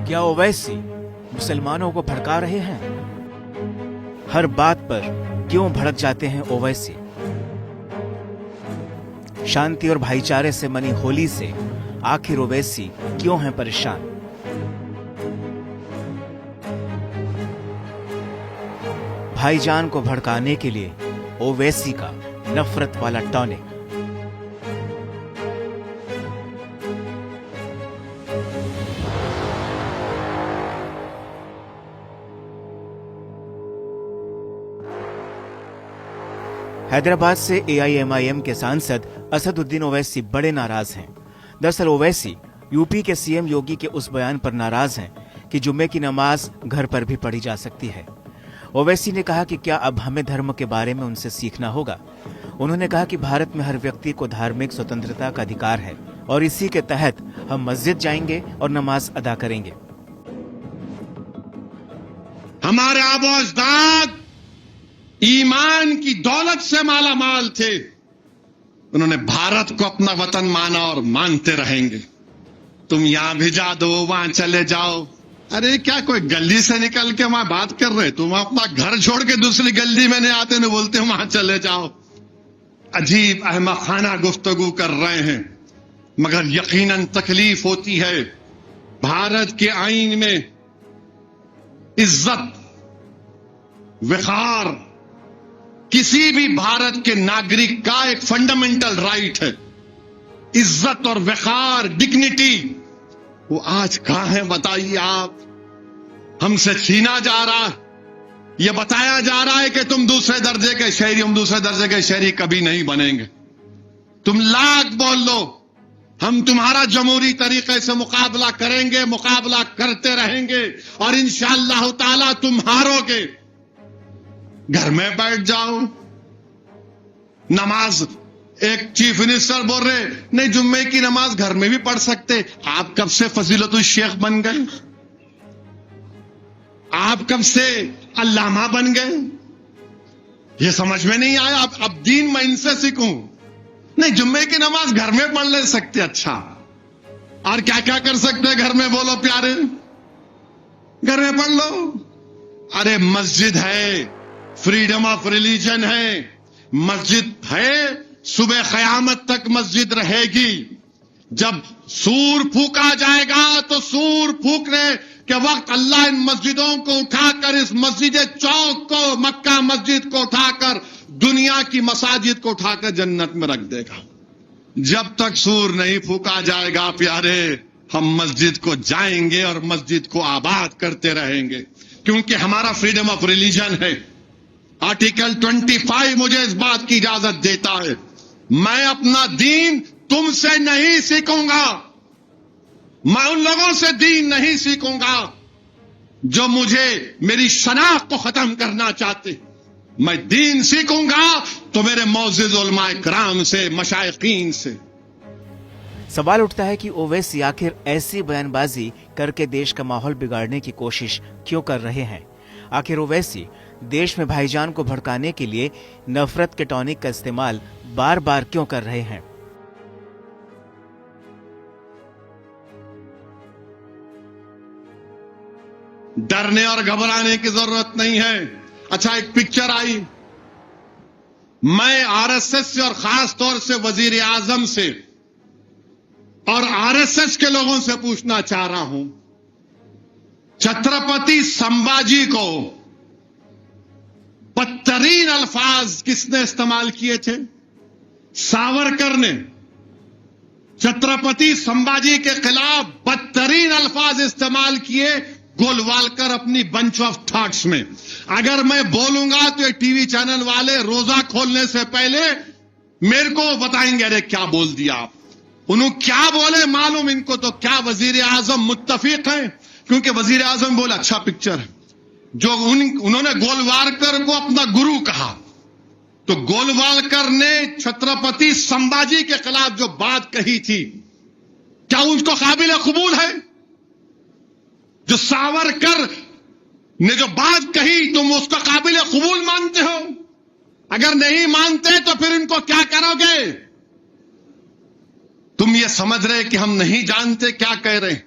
क्या ओवैसी मुसलमानों को भड़का रहे हैं? हर बात पर क्यों भड़क जाते हैं ओवैसी? शांति और भाईचारे से मनी होली से आखिर ओवैसी क्यों हैं परेशान? भाईजान को भड़काने के लिए ओवैसी का नफरत वाला टॉनिक। हैदराबाद से AIMIM के सांसद असदुद्दीन ओवैसी बड़े नाराज हैं। दरअसल ओवैसी यूपी के CM योगी के उस बयान पर नाराज हैं कि जुम्मे की नमाज घर पर भी पढ़ी जा सकती है। ओवैसी ने कहा कि क्या अब हमें धर्म के बारे में उनसे सीखना होगा। उन्होंने कहा कि भारत में हर व्यक्ति को धार्मिक स्वतंत्रता का अधिकार है और इसी के तहत हम मस्जिद जाएंगे और नमाज अदा करेंगे। हमारे आबो अजदाद ईमान की दौलत से माला माल थे। उन्होंने भारत को अपना वतन माना और मानते रहेंगे। तुम यहां भिजा दो, वहां चले जाओ। अरे क्या कोई गली से निकल के वहां बात कर रहे? तुम अपना घर छोड़ के दूसरी गली में नहीं आते, नहीं बोलते वहां चले जाओ। अजीब अहमखाना गुफ्तगू कर रहे हैं, मगर यकीनन तकलीफ होती है। भारत के आईन में इज्जत, वकार किसी भी भारत के नागरिक का एक फंडामेंटल राइट है। इज्जत और वकार, डिग्निटी, वो आज कहां है बताइए आप? हमसे छीना जा रहा, यह बताया जा रहा है कि तुम दूसरे दर्जे के शहरी, हम दूसरे दर्जे के शहरी कभी नहीं बनेंगे। तुम लाख बोल लो, हम तुम्हारा जमहूरी तरीके से मुकाबला करेंगे, मुकाबला करते रहेंगे और इंशाअल्लाह ताला तुम हारोगे। घर में बैठ जाओ, नमाज, एक चीफ मिनिस्टर बोल रहे नहीं जुम्मे की नमाज घर में भी पढ़ सकते। आप कब से फजीलतुल शेख बन गए? आप कब से अल्लामा बन गए? ये समझ में नहीं आया। अब दीन मैं इनसे सीखूं? नहीं, जुम्मे की नमाज घर में पढ़ ले सकते। अच्छा, और क्या क्या कर सकते हैं घर में? बोलो प्यारे, घर में पढ़ लो। अरे मस्जिद है, फ्रीडम ऑफ रिलीजन है, मस्जिद है, सुबह क़यामत तक मस्जिद रहेगी। जब सूर फूका जाएगा तो सूर फूकने के वक्त अल्लाह इन मस्जिदों को उठाकर, इस मस्जिद चौक को, मक्का मस्जिद को उठाकर, दुनिया की मसाजिद को उठाकर जन्नत में रख देगा। जब तक सूर नहीं फूका जाएगा प्यारे, हम मस्जिद को जाएंगे और मस्जिद को आबाद करते रहेंगे, क्योंकि हमारा फ्रीडम ऑफ रिलीजन है। आर्टिकल 25 मुझे इस बात की इजाजत देता है, मैं अपना दीन तुमसे नहीं सीखूंगा। मैं उन लोगों से दीन नहीं सीखूंगा जो मुझे, मेरी शनाख्त को खत्म करना चाहते। मैं दीन सीखूंगा तो मेरे मौजूद उलमाए किराम से, मशाइखीन से। सवाल उठता है कि ओवैसी आखिर ऐसी बयानबाजी करके देश का माहौल बिगाड़ने की कोशिश क्यों कर रहे हैं? आखिर ओवैसी देश में भाईजान को भड़काने के लिए नफरत के टॉनिक का इस्तेमाल बार बार क्यों कर रहे हैं? डरने और घबराने की जरूरत नहीं है। अच्छा, एक पिक्चर आई, मैं RSS से और खास तौर से वजीर आजम से और RSS के लोगों से पूछना चाह रहा हूं, छत्रपति संभाजी को बदतरीन अल्फाज किसने इस्तेमाल किए थे? सावरकर ने छत्रपति संभाजी के खिलाफ बदतरीन अल्फाज इस्तेमाल किए गोलवालकर अपनी बंच ऑफ थॉट्स में। अगर मैं बोलूंगा तो ये टीवी चैनल वाले रोजा खोलने से पहले मेरे को बताएंगे, अरे क्या बोल दिया आप। उन्होंने क्या बोले मालूम इनको तो, क्या वजीर आजम मुत्तफिक है? क्योंकि वजीर आजम बोले अच्छा पिक्चर है। जो उन्होंने गोलवालकर को अपना गुरु कहा, तो गोलवालकर ने छत्रपति संभाजी के खिलाफ जो बात कही थी, क्या उसको काबिल कबूल है? जो सावरकर ने जो बात कही तुम उसको काबिल कबूल मानते हो? अगर नहीं मानते तो फिर इनको क्या करोगे? तुम ये समझ रहे कि हम नहीं जानते क्या कह रहे हैं?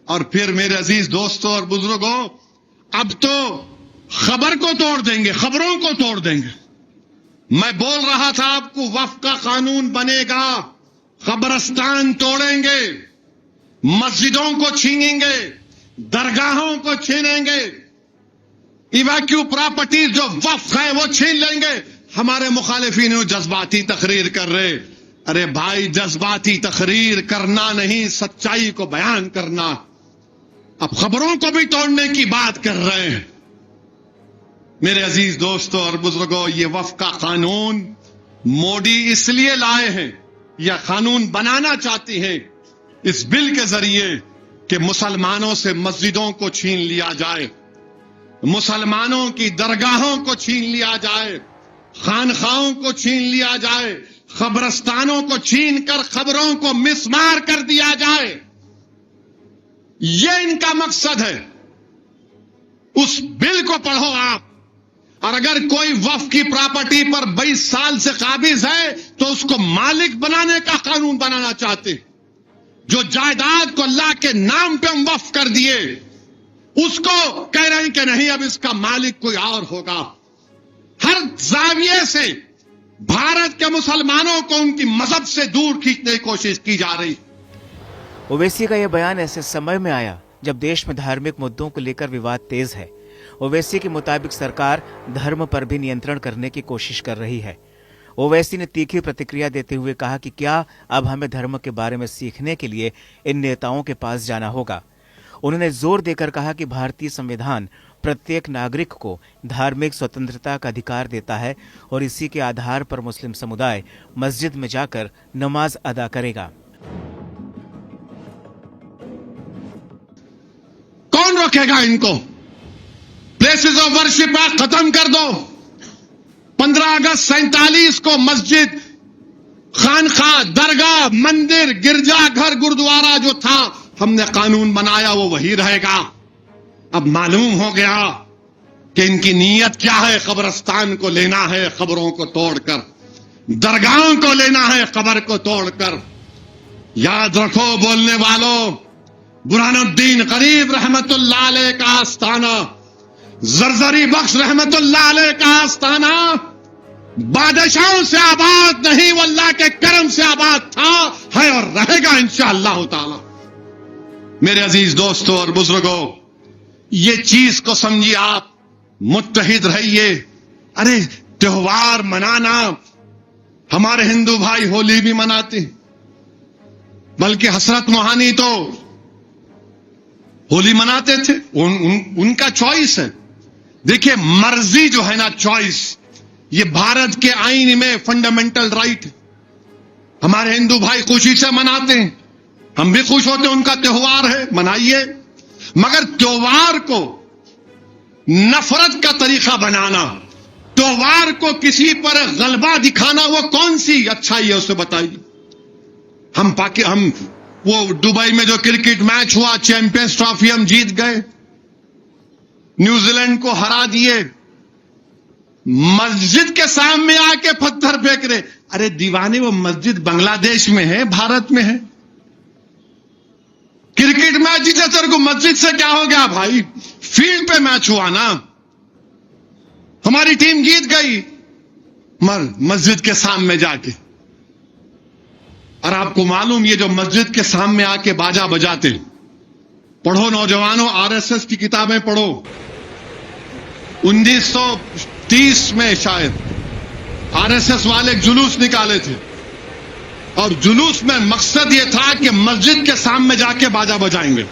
और फिर मेरे अजीज दोस्तों और बुजुर्गों, अब तो खबर को तोड़ देंगे, खबरों को तोड़ देंगे। मैं बोल रहा था आपको, वक्फ का कानून बनेगा, कब्रिस्तान तोड़ेंगे, मस्जिदों को छीनेंगे, दरगाहों को छीनेंगे, इवैक्यू प्रॉपर्टीज जो वक्फ है वो छीन लेंगे। हमारे मुखालिफिन जज्बाती तकरीर कर रहे। अरे भाई, जज्बाती तकरीर करना नहीं, सच्चाई को बयान करना। अब खबरों को भी तोड़ने की बात कर रहे हैं। मेरे अजीज दोस्तों और बुजुर्गों, ये वक्फ का कानून मोदी इसलिए लाए हैं, यह कानून बनाना चाहती हैं इस बिल के जरिए कि मुसलमानों से मस्जिदों को छीन लिया जाए, मुसलमानों की दरगाहों को छीन लिया जाए, खानखाओं को छीन लिया जाए, कब्रिस्तानों को छीन कर खबरों को मिसमार कर दिया जाए। यह इनका मकसद है। उस बिल को पढ़ो आप, और अगर कोई वक्फ की प्रॉपर्टी पर 22 साल से काबिज है तो उसको मालिक बनाने का कानून बनाना चाहते। जो जायदाद को अल्लाह के नाम पे हम वक्फ कर दिए, उसको कह रहे हैं कि नहीं, अब इसका मालिक कोई और होगा। हर जाविये से भारत के मुसलमानों को उनकी मजहब से दूर खींचने की कोशिश की जा रही। ओवैसी का यह बयान ऐसे समय में आया जब देश में धार्मिक मुद्दों को लेकर विवाद तेज है। ओवैसी के मुताबिक सरकार धर्म पर भी नियंत्रण करने की कोशिश कर रही है। ओवैसी ने तीखी प्रतिक्रिया देते हुए कहा कि क्या अब हमें धर्म के बारे में सीखने के लिए इन नेताओं के पास जाना होगा। उन्होंने जोर देकर कहा कि भारतीय संविधान प्रत्येक नागरिक को धार्मिक स्वतंत्रता का अधिकार देता है और इसी के आधार पर मुस्लिम समुदाय मस्जिद में जाकर नमाज अदा करेगा। कौन रोकेगा इनको? प्लेसेस ऑफ वर्शिप खत्म कर दो। 15 अगस्त 47 को मस्जिद, खानखा, दरगाह, मंदिर, गिरजाघर, गुरुद्वारा जो था, हमने कानून बनाया, वो वही रहेगा। अब मालूम हो गया कि इनकी नीयत क्या है। कब्रिस्तान को लेना है खबरों को तोड़कर, दरगाहों को लेना है खबर को तोड़कर। याद रखो बोलने वालों, बुरहानुद्दीन गरीब रहमतुल्लाह अलैह का आस्थाना, जरजरी बख्श रहमतुल्लाह अलैह का आस्थाना बादशाहों से आबाद नहीं, वो अल्लाह के करम से आबाद था, है और रहेगा इंशाअल्लाह ताला। मेरे अजीज दोस्तों और बुजुर्गों, ये चीज को समझिए आप, मुत्तहिद रहिए। अरे त्योहार मनाना, हमारे हिंदू भाई होली भी मनाते, बल्कि हसरत मोहानी तो होली मनाते थे। उनका चॉइस है। देखिए, मर्जी जो है ना, चॉइस, ये भारत के आईन में फंडामेंटल राइट है। हमारे हिंदू भाई खुशी से मनाते हैं, हम भी खुश होते हैं, उनका त्योहार है, मनाइए। मगर त्योहार को नफरत का तरीका बनाना, त्योहार को किसी पर गलबा दिखाना, वो कौन सी अच्छाई है, उसे बताइए। हम वो दुबई में जो क्रिकेट मैच हुआ, चैंपियंस ट्रॉफी हम जीत गए, न्यूजीलैंड को हरा दिए, मस्जिद के सामने आके पत्थर फेंक रहे। अरे दीवाने, वो मस्जिद बांग्लादेश में है, भारत में है। क्रिकेट मैच जीते तेरे को मस्जिद से क्या हो गया भाई? फील्ड पे मैच हुआ ना, हमारी टीम जीत गई, मस्जिद के सामने जाके। और आपको मालूम, ये जो मस्जिद के सामने आके बाजा बजाते, पढ़ो नौजवानों, आरएसएस की किताबें पढ़ो। 1930 में शायद आरएसएस वाले एक जुलूस निकाले थे, और जुलूस में मकसद यह था कि मस्जिद के सामने जाके बाजा बजाएंगे।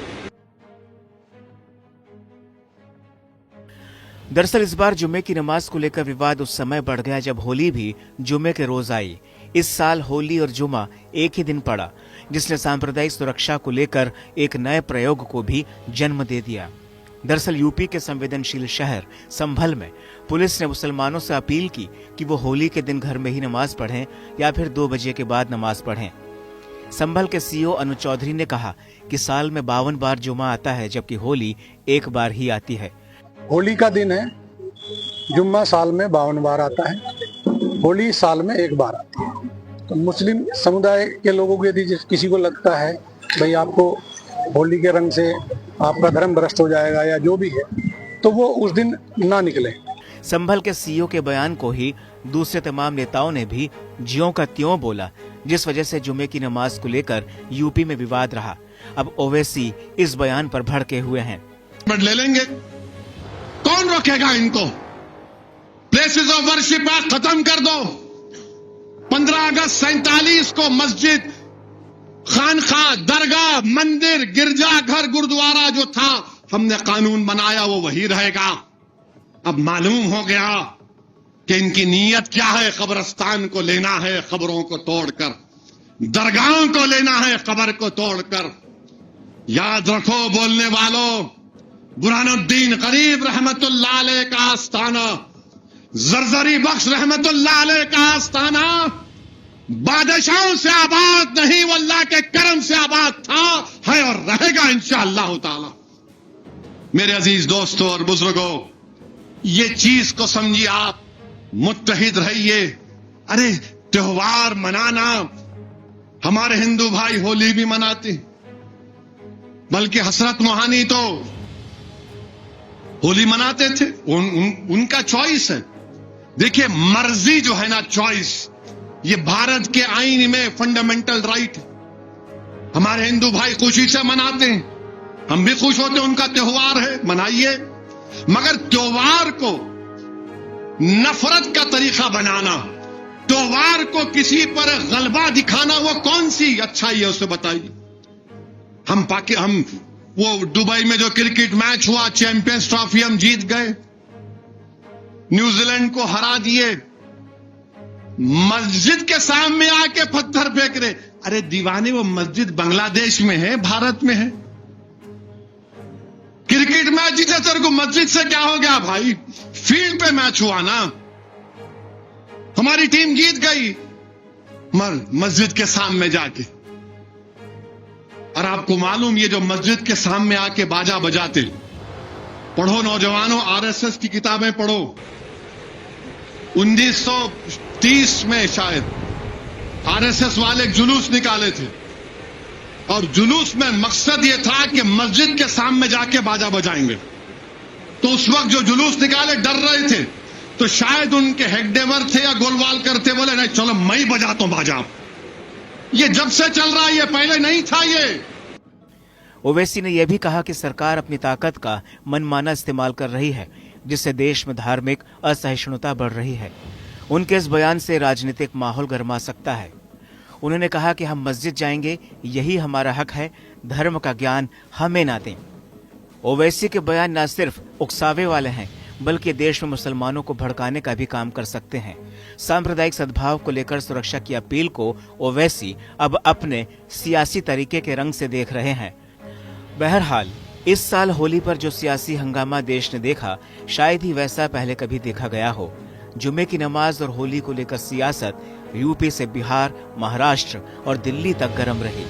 दरअसल इस बार जुम्मे की नमाज को लेकर विवाद उस समय बढ़ गया जब होली भी जुम्मे के रोज आई। इस साल होली और जुमा एक ही दिन पड़ा, जिसने सांप्रदायिक सुरक्षा को लेकर एक नए प्रयोग को भी जन्म दे दिया। दरअसल यूपी के संवेदनशील शहर संभल में पुलिस ने मुसलमानों से अपील की कि वो होली के दिन घर में ही नमाज पढ़ें या फिर 2 बजे के बाद नमाज पढ़ें। संभल के सीओ अनु चौधरी ने कहा कि साल में 52 बार जुमा आता है, जबकि होली एक बार ही आती है। होली का दिन है, जुम्मा साल में 52 बार आता है, होली साल में एक बार आती है। तो मुस्लिम समुदाय के लोगों को यदि किसी को लगता है भाई आपको होली के रंग से आपका धर्म भ्रष्ट हो जाएगा या जो भी है, तो वो उस दिन ना निकले। संभल के सीईओ के बयान को ही दूसरे तमाम नेताओं ने भी ज्यों का त्यों बोला, जिस वजह से जुमे की नमाज को लेकर यूपी में विवाद रहा। अब ओवैसी इस बयान पर भड़के हुए हैं। ले लेंगे, कौन रोकेगा इनको? प्लेसेस ऑफ वर्शिप खत्म कर दो। 15 अगस्त 47 को मस्जिद, खानखा, दरगाह, मंदिर, गिरजाघर, गुरुद्वारा जो था, हमने कानून बनाया वो वही रहेगा। अब मालूम हो गया कि इनकी नीयत क्या है। कब्रिस्तान को लेना है कब्रों को तोड़कर, दरगाहों को लेना है कब्र को तोड़कर। याद रखो बोलने वालों, बुरहानुद्दीन गरीब रहमतुल्लाह अलैह का आस्थाना, जरजरी बख्श रहमतुल्लाह अलैह का आस्थाना बादशाहों से आबाद नहीं, वो अल्लाह के करम से आबाद था, है और रहेगा इंशाअल्लाह ताला। मेरे अजीज दोस्तों और बुजुर्गों, ये चीज को समझिए आप, मुत्तहिद रहिए। अरे त्योहार मनाना, हमारे हिंदू भाई होली भी मनाते, बल्कि हसरत मोहानी तो होली मनाते थे। उनका चॉइस है। देखिए, मर्जी जो है ना, चॉइस, ये भारत के आईन में फंडामेंटल राइट है। हमारे हिंदू भाई खुशी से मनाते हैं, हम भी खुश होते हैं, उनका त्योहार है, मनाइए। मगर त्योहार को नफरत का तरीका बनाना, त्योहार को किसी पर गलबा दिखाना, वो कौन सी अच्छाई है उसे बताइए। हम वो दुबई में जो क्रिकेट मैच हुआ, चैंपियंस ट्रॉफी हम जीत गए, न्यूजीलैंड को हरा दिए, मस्जिद के सामने आके पत्थर फेंक रहे। अरे दीवाने, वो मस्जिद बांग्लादेश में है, भारत में है। क्रिकेट मैच जीते तेरे को मस्जिद से क्या हो गया भाई? फील्ड पे मैच हुआ ना, हमारी टीम जीत गई, मस्जिद के सामने जाके। और आपको मालूम, ये जो मस्जिद के सामने आके बाजा बजाते, पढ़ो नौजवानों, आरएसएस की किताबें पढ़ो। 1930 में शायद आरएसएस वाले एक जुलूस निकाले थे, और जुलूस में मकसद यह था कि मस्जिद के सामने जाके बाजा बजाएंगे। तो उस वक्त जो जुलूस निकाले डर रहे थे, तो शायद उनके हेगडेवर थे या गोलवालकर थे, बोले नहीं चलो मैं ही बजाता हूं बाजा। ये जब से चल रहा है, ये पहले नहीं था। ये ओवैसी ने यह भी कहा कि सरकार अपनी ताकत का मनमाना इस्तेमाल कर रही है, जिससे देश में धार्मिक असहिष्णुता बढ़ रही है। उनके इस बयान से राजनीतिक माहौल गर्मा सकता है। उन्होंने कहा कि हम मस्जिद जाएंगे, यही हमारा हक है, धर्म का ज्ञान हमें ना दें। ओवैसी के बयान न सिर्फ उकसावे वाले हैं, बल्कि देश में मुसलमानों को भड़काने का भी काम कर सकते हैं। सांप्रदायिक सद्भाव को लेकर सुरक्षा की अपील को ओवैसी अब अपने सियासी तरीके के रंग से देख रहे हैं। बहरहाल, इस साल होली पर जो सियासी हंगामा देश ने देखा, शायद ही वैसा पहले कभी देखा गया हो। जुमे की नमाज और होली को लेकर सियासत यूपी से बिहार, महाराष्ट्र और दिल्ली तक गर्म रही।